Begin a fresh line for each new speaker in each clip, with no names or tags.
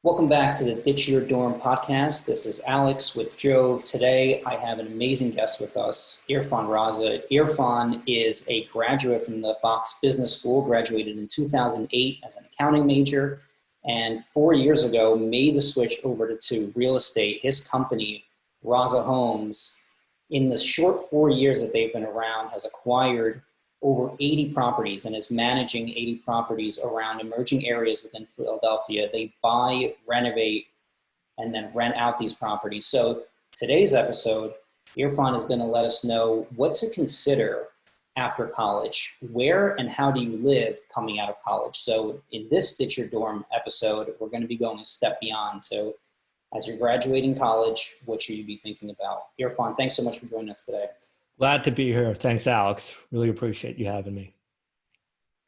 Welcome back to the Ditch Your Dorm podcast. This is Alex with Jove. Today, I have an amazing guest with us, Irfan Raza. Irfan is a graduate from the Fox Business School, graduated in 2008 as an accounting major, and 4 years ago made the switch over to real estate. His company, Raza Homes, in the short 4 years that they've been around, has acquired over 80 properties and is managing 80 properties around emerging areas within Philadelphia. They buy, renovate, and then rent out these properties. So today's episode, Irfan is going to let us know what to consider after college. Where and how do you live coming out of college? So in this Stitch Your Dorm episode, we're going to be going a step beyond. So as you're graduating college, what should you be thinking about? Irfan, thanks so much for joining us today.
Glad to be here. Thanks, Alex. Really appreciate you having me.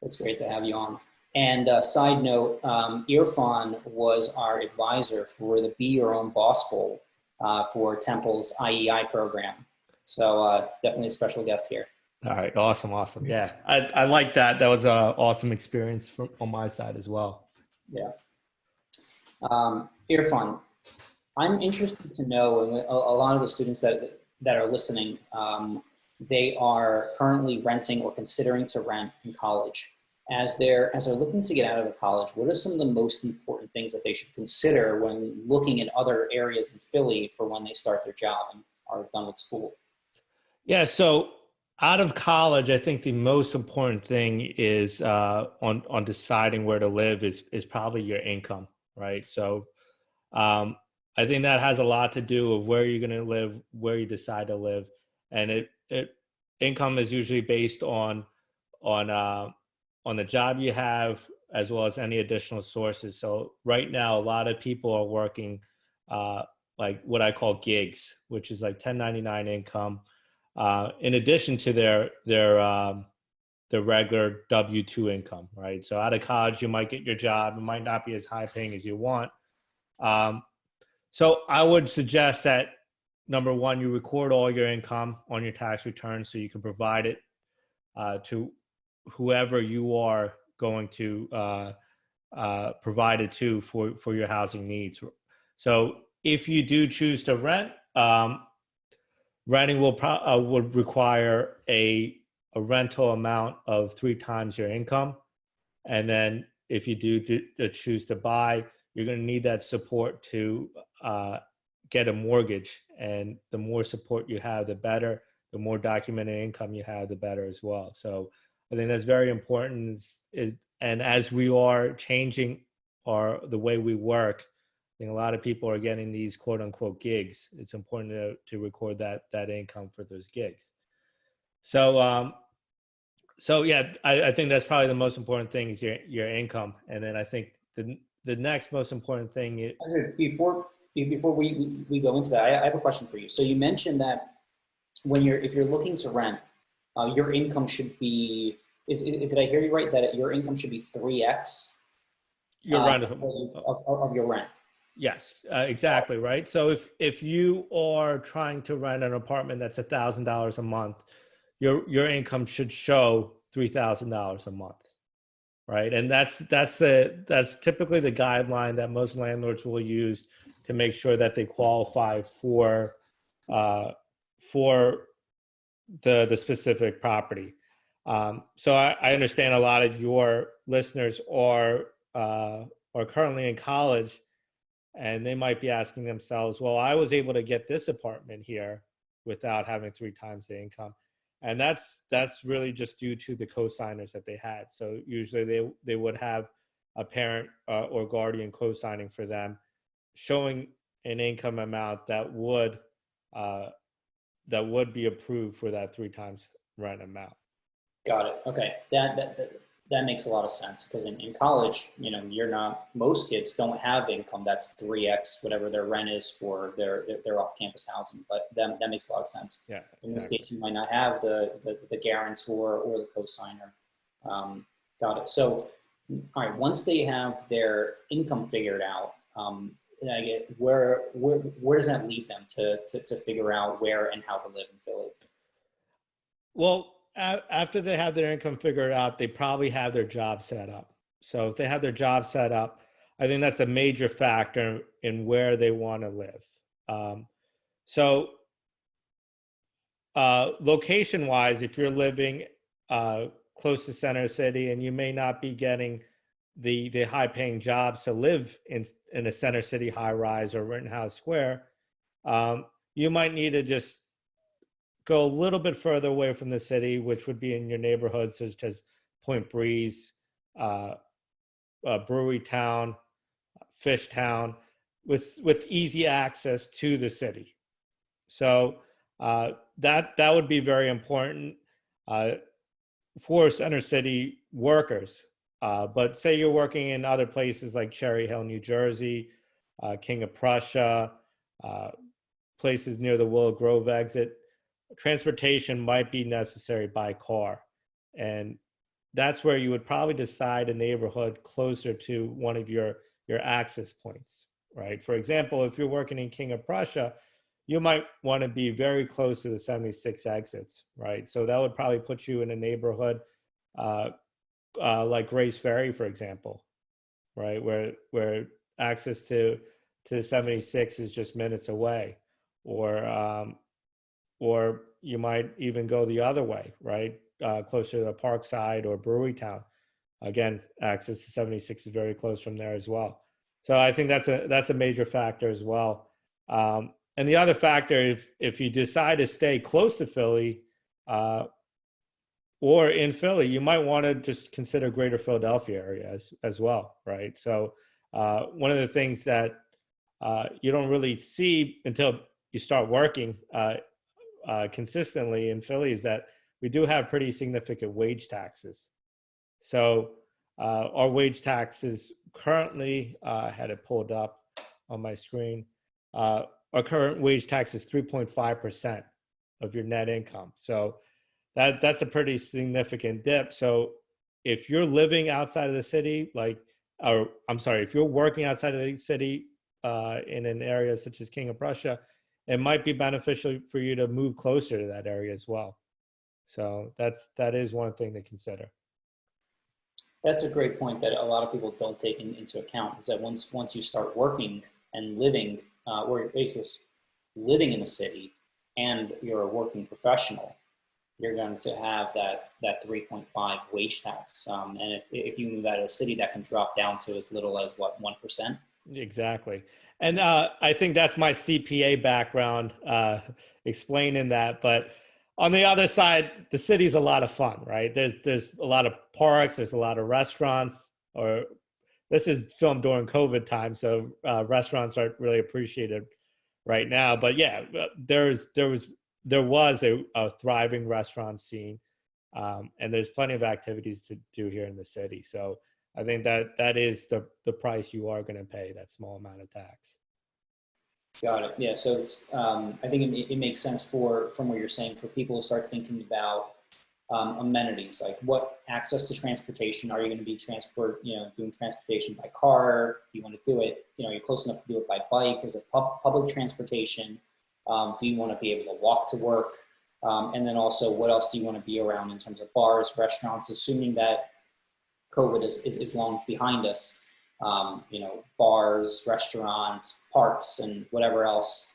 It's great to have you on. And side note, Irfan was our advisor for the Be Your Own Boss Bowl for Temple's IEI program. So definitely a special guest here.
All right. Awesome. Yeah, I like that. That was an awesome experience on my side as well.
Yeah. Irfan, I'm interested to know, and a lot of the students that are listening, they are currently renting or considering to rent in college. As they're looking to get out of the college, what are some of the most important things that they should consider when looking at other areas in Philly for when they start their job and are done with school?
Yeah, so out of college, I think the most important thing is on deciding where to live is probably your income, right? So I think that has a lot to do with where you're going to live, where you decide to live, and income is usually based on the job you have as well as any additional sources. So right now, a lot of people are working like what I call gigs, which is like 1099 income, in addition to their regular W-2 income, right? So out of college, you might get your job. It might not be as high paying as you want. So I would suggest that, number one, you record all your income on your tax return so you can provide it to whoever you are going to provide it to for your housing needs. So if you do choose to rent, renting would require a rental amount of 3 times your income. And then if you do choose to buy, you're going to need that support to get a mortgage. And the more support you have, the better. The more documented income you have, the better as well. So I think that's very important. And as we are changing the way we work, I think a lot of people are getting these quote unquote gigs. It's important to record that income for those gigs. So yeah, I think that's probably the most important thing is your income. And then I think the next most important thing is...
Before we go into that, I have a question for you. So you mentioned that if you're looking to rent, your income should be, did I hear you right, that your income should be 3x
your rent
of your rent?
Yes, exactly, right? So if you are trying to rent an apartment that's $1,000 a month, your income should show $3,000 a month. Right. And that's typically the guideline that most landlords will use to make sure that they qualify for the specific property. So I understand a lot of your listeners are currently in college, and they might be asking themselves, well, I was able to get this apartment here without having 3 times the income. And that's really just due to the co-signers that they had. So usually they would have a parent or guardian co-signing for them, showing an income amount that would be approved for that 3 times rent amount.
Got it. Okay, that makes a lot of sense, because in college, most kids don't have income that's 3x whatever their rent is for their off-campus housing, but that makes a lot of sense.
Yeah,
in this case, you might not have the guarantor or the co-signer. Got it. So, all right, once they have their income figured out, where does that leave them to figure out where and how to live in Philly?
Well, after they have their income figured out, they probably have their job set up. So if they have their job set up, I think that's a major factor in where they want to live. So location-wise, if you're living close to center city and you may not be getting the high-paying jobs to live in a center city high-rise or Rittenhouse Square, you might need to just go a little bit further away from the city, which would be in your neighborhoods such as Point Breeze, Brewery Town, Fish Town, with easy access to the city. So that would be very important for center city workers. But say you're working in other places like Cherry Hill, New Jersey, King of Prussia, places near the Willow Grove exit, transportation might be necessary by car. And that's where you would probably decide a neighborhood closer to one of your access points, right? For example, if you're working in King of Prussia, you might want to be very close to the 76 exits, right? So that would probably put you in a neighborhood like Grace Ferry, for example, right? Where access to 76 is just minutes away, or you might even go the other way, right? Closer to the Parkside or Brewery Town. Again, access to 76 is very close from there as well. So I think that's a major factor as well. And the other factor, if you decide to stay close to Philly or in Philly, you might want to just consider greater Philadelphia area as well, right? So one of the things that you don't really see until you start working consistently in Philly is that we do have pretty significant wage taxes. So our wage taxes currently, had it pulled up on my screen, our current wage tax is 3.5% of your net income. So that's a pretty significant dip. So if you're living outside of the city, if you're working outside of the city in an area such as King of Prussia, it might be beneficial for you to move closer to that area as well. So that is one thing to consider.
That's a great point that a lot of people don't take into account, is that once you start working and living, or just living in the city, and you're a working professional, you're going to have that 3.5 wage tax. And if you move out of a city, that can drop down to as little as 1%? Exactly.
And I think that's my CPA background explaining that. But on the other side, the city's a lot of fun, right? There's a lot of parks, there's a lot of restaurants, or this is filmed during COVID time, so restaurants aren't really appreciated right now. But yeah, there was a thriving restaurant scene, and there's plenty of activities to do here in the city. So I think that is the price you are going to pay, that small amount of tax.
Got it. Yeah. So it's, I think it makes sense from what you're saying, for people to start thinking about amenities, like what access to transportation. Are you going to be doing transportation by car? Do you want to do it, you're close enough to do it by bike? Is it public transportation? Do you want to be able to walk to work? And then also, what else do you want to be around in terms of bars, restaurants, assuming that COVID is long behind us? Bars, restaurants, parks, and whatever else,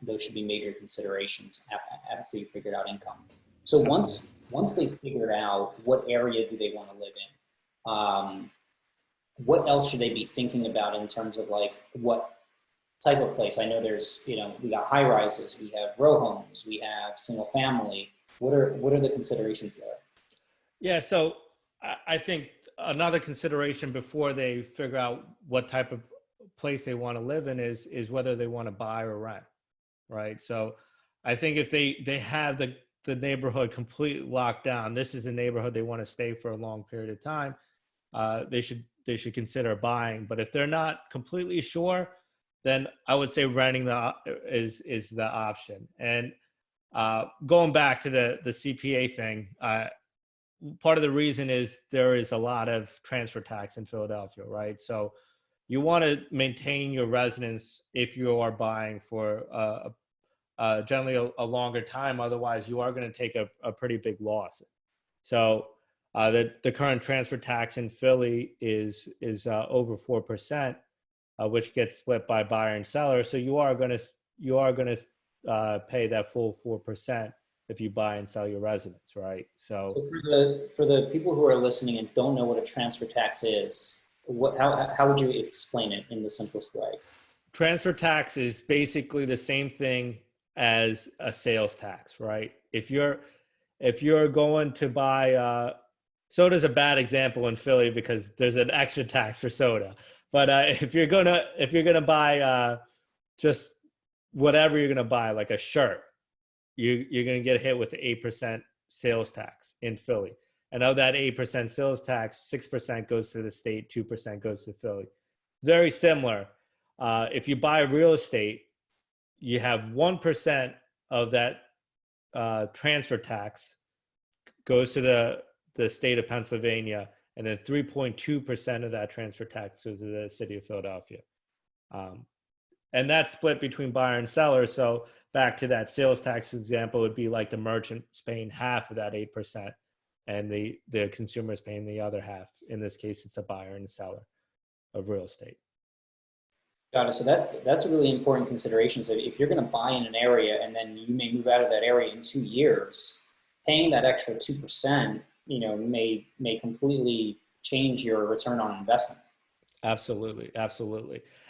those should be major considerations after you figured out income. So once they figure out what area do they want to live in, what else should they be thinking about in terms of like what type of place? I know there's, we got high rises, we have row homes, we have single family. What are the considerations there?
Yeah, so I think another consideration before they figure out what type of place they want to live in is whether they want to buy or rent, right? So I think if they have the neighborhood completely locked down, this is a neighborhood they want to stay for a long period of time, they should consider buying. But if they're not completely sure, then I would say renting is the option. And going back to the CPA thing, part of the reason is there is a lot of transfer tax in Philadelphia, right? So you want to maintain your residence if you are buying for generally a longer time. Otherwise, you are going to take a pretty big loss. So The current transfer tax in Philly is over 4%, which gets split by buyer and seller. So you are going to pay that full 4% if you buy and sell your residence, right? So
for the people who are listening and don't know what a transfer tax is, how would you explain it in the simplest way?
transfer tax is basically the same thing as a sales tax, right? If you're going to buy soda's a bad example in Philly because there's an extra tax for soda. But if you're gonna buy just whatever you're gonna buy, like a shirt, you're gonna get hit with the 8% sales tax in Philly. And of that 8% sales tax, 6% goes to the state, 2% goes to Philly. Very similar. If you buy real estate, you have 1% of that transfer tax goes to the state of Pennsylvania, and then 3.2% of that transfer tax goes to the city of Philadelphia. And that's split between buyer and seller. So back to that sales tax example, would be like the merchant's paying half of that 8%, and the consumer is paying the other half. In this case, it's a buyer and a seller of real estate.
Got it. So that's a really important consideration. So if you're going to buy in an area and then you may move out of that area in 2 years, paying that extra 2%, may completely change your return on investment.
Absolutely.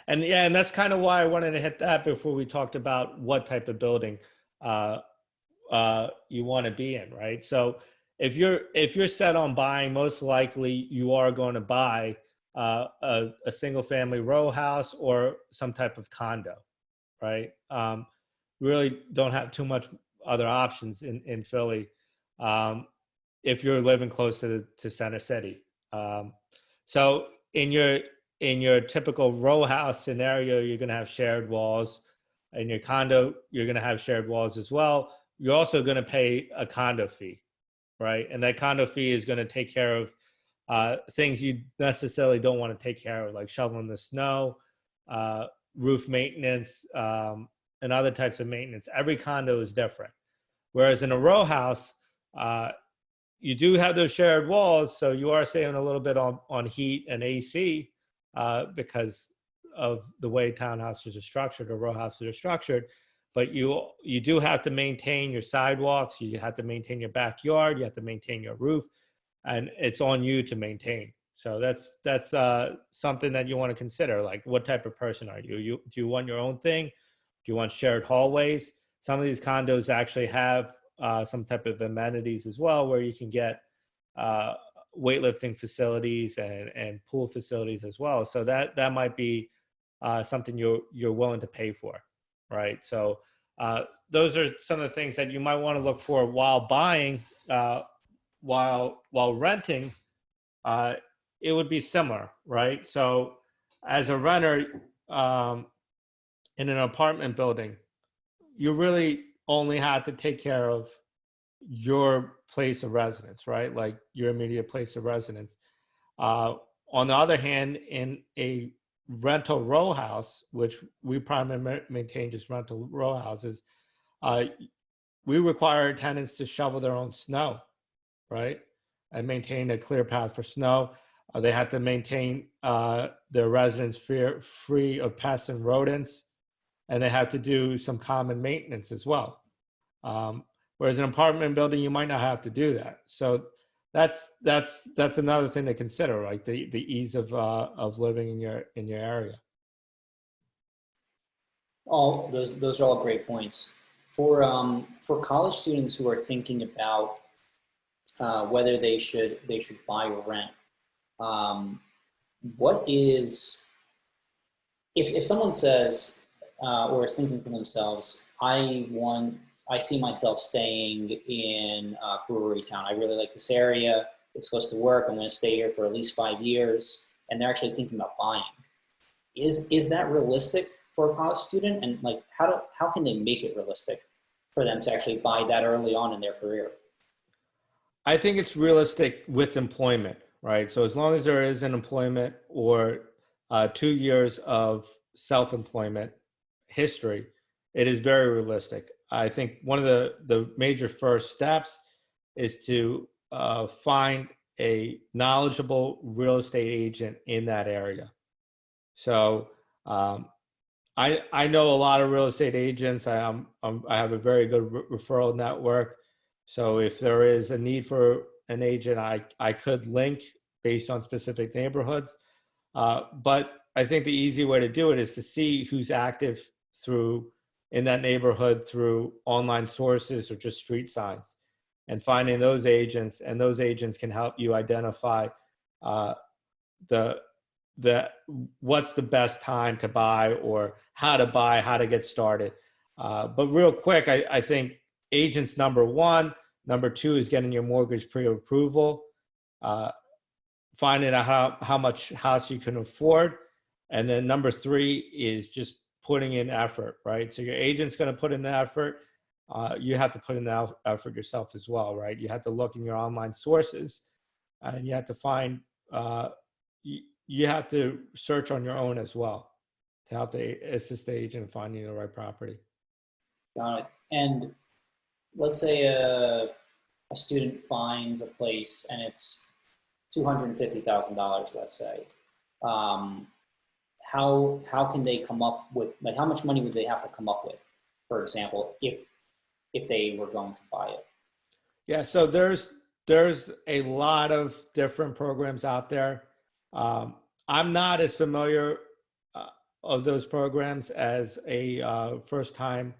And yeah, and that's kind of why I wanted to hit that before we talked about what type of building you want to be in, right? So if you're set on buying, most likely you are going to buy a single family row house or some type of condo, right? Really don't have too much other options in Philly if you're living close to Center City. So in your typical row house scenario, you're going to have shared walls. In your condo, you're going to have shared walls as well. You're also going to pay a condo fee, right? And that condo fee is going to take care of things you necessarily don't want to take care of, like shoveling the snow, roof maintenance, and other types of maintenance. Every condo is different. Whereas in a row house, you do have those shared walls, so you are saving a little bit on heat and AC because of the way townhouses are structured or row houses are structured. But you do have to maintain your sidewalks, you have to maintain your backyard, you have to maintain your roof, and it's on you to maintain. So that's something that you want to consider. Like, what type of person are you? Do you want your own thing? Do you want shared hallways? Some of these condos actually have some type of amenities as well, where you can get weightlifting facilities and pool facilities as well. So that might be something you're willing to pay for, right? So those are some of the things that you might want to look for while buying. While renting, it would be similar, right? So as a renter in an apartment building, you really only have to take care of your place of residence, right? Like your immediate place of residence. On the other hand, in a rental row house, which we primarily maintain just rental row houses, we require tenants to shovel their own snow, right? And maintain a clear path for snow. They have to maintain their residence free of pests and rodents, and they have to do some common maintenance as well. Whereas an apartment building, you might not have to do that. So that's another thing to consider, like the ease of living in your area.
All those are all great points. For college students who are thinking about whether they should buy or rent, what is, if someone says or is thinking to themselves, I see myself staying in Brewery Town. I really like this area. It's close to work. I'm going to stay here for at least 5 years. And they're actually thinking about buying. Is that realistic for a college student? And like, how can they make it realistic for them to actually buy that early on in their career?
I think it's realistic with employment, right? So as long as there is an employment or 2 years of self-employment history, it is very realistic. I think one of the major first steps is to find a knowledgeable real estate agent in that area. So I know a lot of real estate agents. I have a very good referral network. So if there is a need for an agent, I could link based on specific neighborhoods. But I think the easy way to do it is to see who's active in that neighborhood through online sources or just street signs, and finding those agents, and those agents can help you identify the what's the best time to buy, or how to get started. But real quick, I think agents, number one. Number two is getting your mortgage pre-approval, finding out how much house you can afford. And then number three is just putting in effort, right? So your agent's going to put in the effort. You have to put in the effort yourself as well, right? You have to look in your online sources, and you have to find, you have to search on your own as well to help assist the agent in finding the right property.
Got it. And let's say a student finds a place and it's $250,000, let's say. How can they come up with, like, how much money would they have to come up with, for example, if they were going to buy it?
Yeah, so there's a lot of different programs out there. I'm not as familiar of those programs as a first-time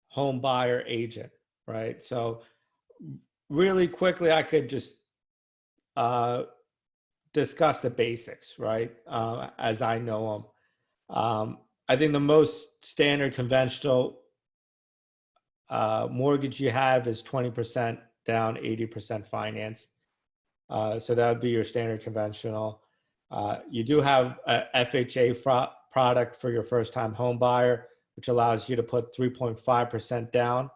home buyer agent, right? So really quickly, I could just discuss the basics, right? As I know them. I think the most standard conventional mortgage you have is 20% down, 80% financed. So that would be your standard conventional. You do have a FHA product for your first-time home buyer, which allows you to put 3.5% down.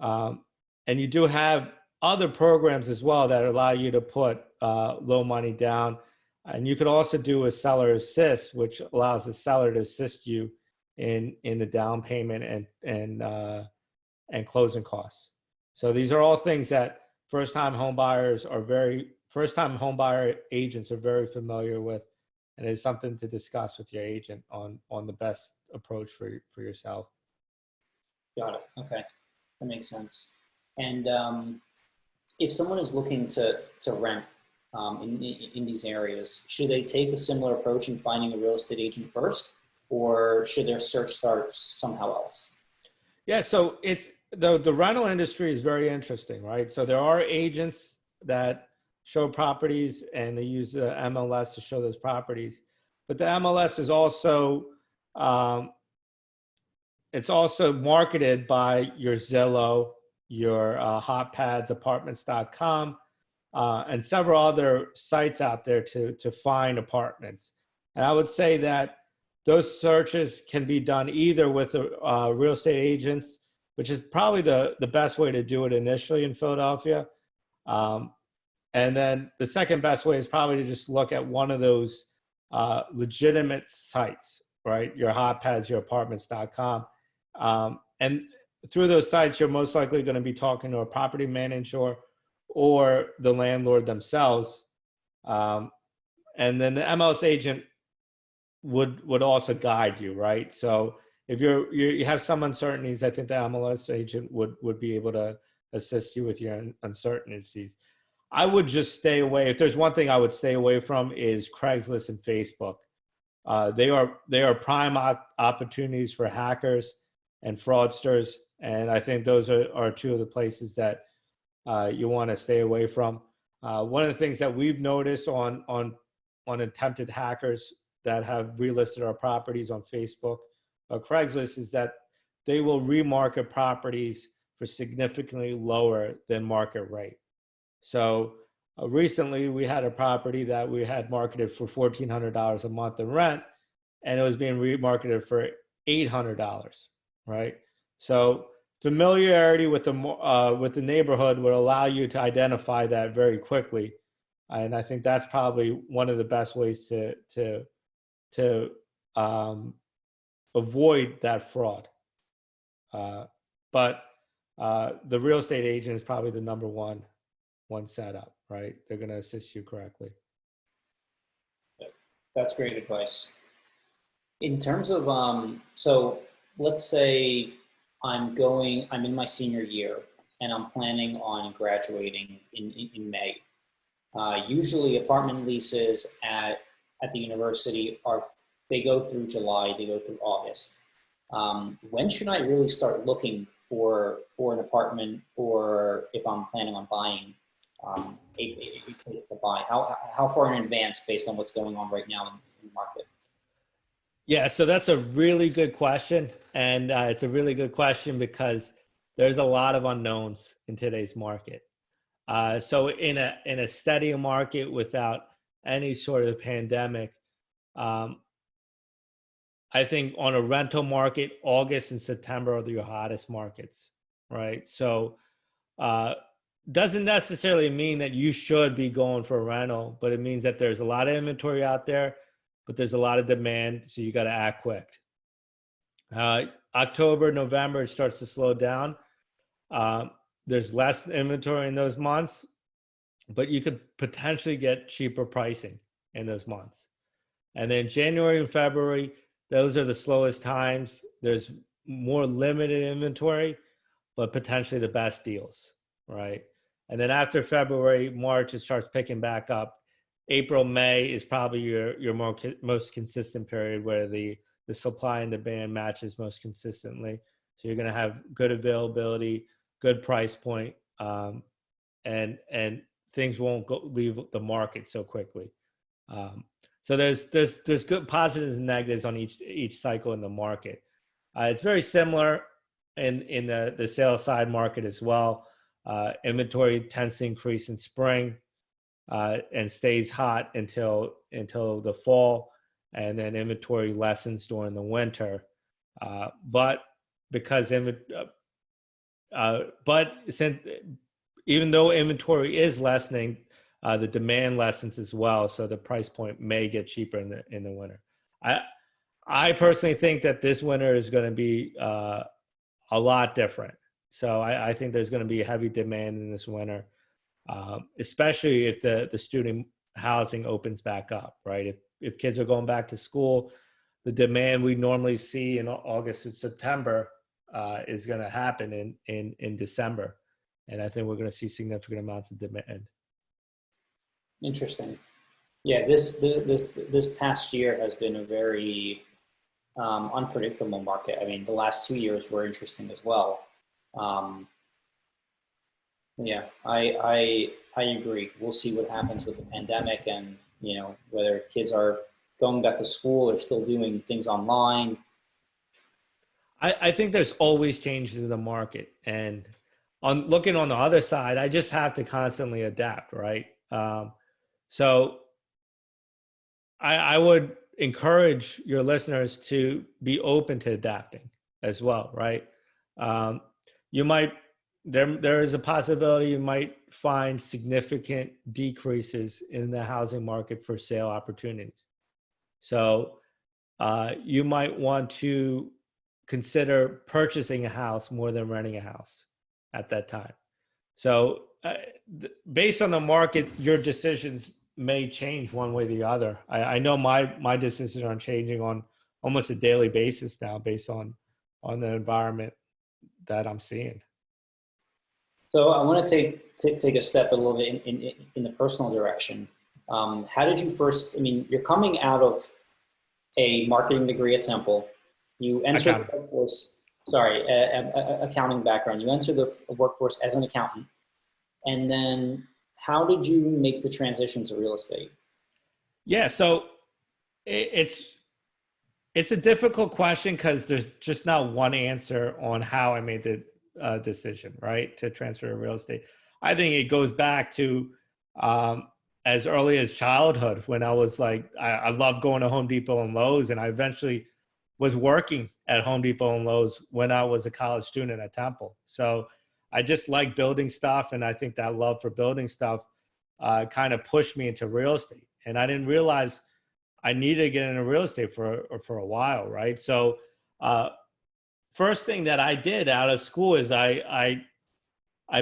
And you do have other programs as well that allow you to put low money down. And you could also do a seller assist, which allows the seller to assist you in the down payment and closing costs. So these are all things that first-time home buyer agents are very familiar with, and it's something to discuss with your agent on the best approach for yourself.
Got it. Okay, that makes sense. And if someone is looking to rent in these areas, should they take a similar approach in finding a real estate agent first, or should their search start somehow else?
Yeah, so it's the rental industry is very interesting, right? So there are agents that show properties and they use the MLS to show those properties, but the MLS is also it's also marketed by your Zillow, your HotPads, Apartments.com, and several other sites out there to find apartments. And I would say that those searches can be done either with real estate agents, which is probably the best way to do it initially in Philadelphia. And then the second best way is probably to just look at one of those legitimate sites, right? Your HotPads, your Apartments.com. And through those sites, you're most likely going to be talking to a property manager or the landlord themselves. And then the MLS agent would also guide you, right? So if you have some uncertainties, I think the MLS agent would be able to assist you with your uncertainties. I would just stay away. If there's one thing I would stay away from is Craigslist and Facebook. They are prime opportunities for hackers and fraudsters, and I think those are two of the places that you want to stay away from. One of the things that we've noticed on attempted hackers that have relisted our properties on Facebook or Craigslist is that they will remarket properties for significantly lower than market rate. So recently we had a property that we had marketed for $1,400 a month in rent, and it was being remarketed for $800, right? So familiarity with the neighborhood would allow you to identify that very quickly, and I think that's probably one of the best ways to avoid that fraud. But the real estate agent is probably the number one setup, right? They're going to assist you correctly.
That's great advice. In terms of, so let's say I'm in my senior year and I'm planning on graduating in May. Usually apartment leases at the university they go through July, they go through August. When should I really start looking for an apartment, or if I'm planning on buying a place to buy? How far in advance, based on what's going on right now in the market?
Yeah, so that's a really good question. And it's a really good question because there's a lot of unknowns in today's market. So in a steady market without any sort of pandemic, I think on a rental market, August and September are your hottest markets, right? So doesn't necessarily mean that you should be going for a rental, but it means that there's a lot of inventory out there, but there's a lot of demand, so you got to act quick. October, November, it starts to slow down. There's less inventory in those months, but you could potentially get cheaper pricing in those months. And then January and February, those are the slowest times. There's more limited inventory, but potentially the best deals, right? And then after February, March, it starts picking back up. April, May is probably your most consistent period where the supply and demand matches most consistently. So you're going to have good availability, good price point, and things won't leave the market so quickly. So there's good positives and negatives on each cycle in the market. It's very similar in the sales side market as well. Inventory tends to increase in spring and stays hot until the fall, and then inventory lessens during the winter. But since even though inventory is lessening, the demand lessens as well, so the price point may get cheaper in the winter. I personally think that this winter is going to be a lot different. So I think there's going to be heavy demand in this winter, especially if the student housing opens back up, right? If kids are going back to school, the demand we normally see in August and September is going to happen in December, and I think we're going to see significant amounts of demand.
Interesting. Yeah, this past year has been a very unpredictable market. I mean, the last 2 years were interesting as well. Yeah, I agree. We'll see what happens with the pandemic, and whether kids are going back to school or still doing things online.
I think there's always changes in the market, and looking on the other side, I just have to constantly adapt, right? So I would encourage your listeners to be open to adapting as well, right? There is a possibility you might find significant decreases in the housing market for sale opportunities. So you might want to consider purchasing a house more than renting a house at that time. So based on the market, your decisions may change one way or the other. I know my decisions are changing on almost a daily basis now based on the environment that I'm seeing.
So I want to take a step a little bit in the personal direction. How did you first, you're coming out of a marketing degree at Temple. You entered the workforce, accounting background. You entered the workforce as an accountant. And then how did you make the transition to real estate? Yeah,
so it's a difficult question because there's just not one answer on how I made the decision, right, to transfer to real estate. I think it goes back to as early as childhood when I was like, I loved going to Home Depot and Lowe's, and I eventually was working at Home Depot and Lowe's when I was a college student at Temple. So I just like building stuff, and I think that love for building stuff kind of pushed me into real estate. And I didn't realize I needed to get into real estate for a while, right? So first thing that I did out of school is I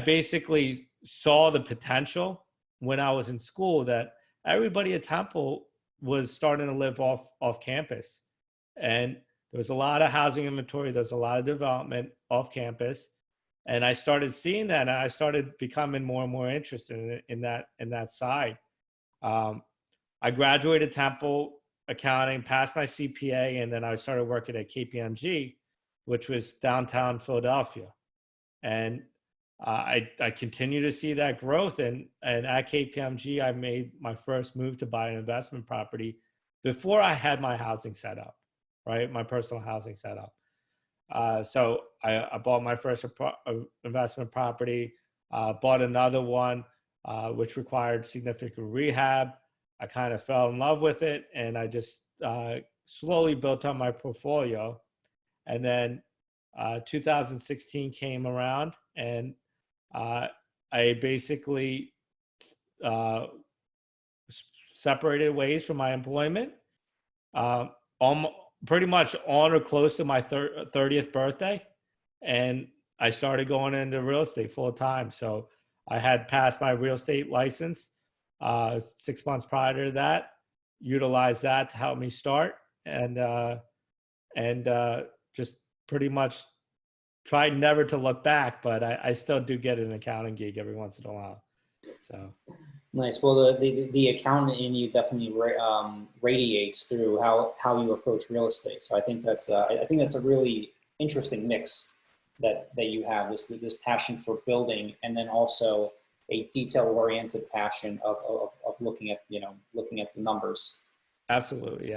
basically saw the potential, when I was in school that everybody at Temple was starting to live off campus. And there was a lot of housing inventory. There's a lot of development off campus. And I started seeing that, and I started becoming more and more interested in that side. I graduated Temple accounting, passed my CPA, and then I started working at KPMG, which was downtown Philadelphia. And I continue to see that growth. And at KPMG, I made my first move to buy an investment property before I had my housing set up, right? My personal housing set up. So I bought my first investment property, bought another one, which required significant rehab. I kind of fell in love with it, and I just slowly built on my portfolio. And then 2016 came around, and I basically separated ways from my employment. Pretty much on or close to my 30th birthday. And I started going into real estate full time. So I had passed my real estate license 6 months prior to that, utilized that to help me start, and just pretty much tried never to look back, but I still do get an accounting gig every once in a while. So
nice. Well, the accountant in you definitely radiates through how you approach real estate. So I think that's a really interesting mix that you have, this passion for building, and then also a detail-oriented passion of looking at the numbers.
Absolutely.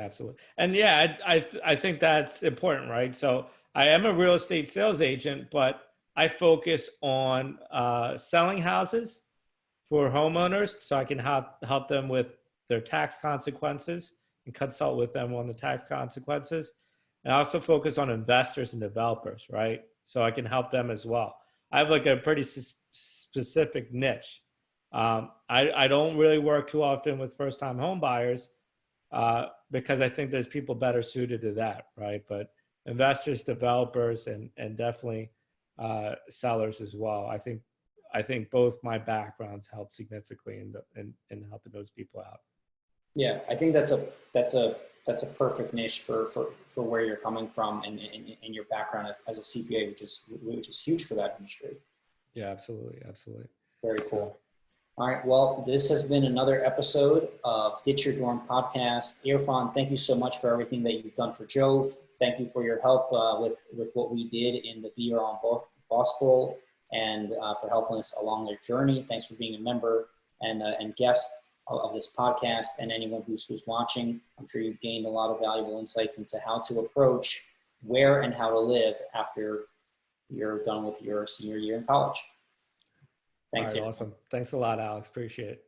And yeah, I think that's important, right? So I am a real estate sales agent, but I focus on selling houses for homeowners, so I can help them with their tax consequences and consult with them on the tax consequences. And I also focus on investors and developers, right? So I can help them as well. I have like a pretty specific niche. I don't really work too often with first-time home buyers because I think there's people better suited to that, right? But investors, developers, and definitely sellers as well. I think both my backgrounds help significantly in helping those people out.
Yeah, I think that's a perfect niche for where you're coming from and your background as a CPA, which is huge for that industry.
Yeah, absolutely.
Very cool. All right. Well, this has been another episode of Ditch Your Dorm Podcast. Irfan, thank you so much for everything that you've done for Jove. Thank you for your help with what we did in the Be Your Own Boss Bowl, and for helping us along their journey. Thanks for being a member and guest of this podcast, and anyone who's watching. I'm sure you've gained a lot of valuable insights into how to approach where and how to live after you're done with your senior year in college. Thanks.
All right, awesome. Thanks a lot, Alex. Appreciate it.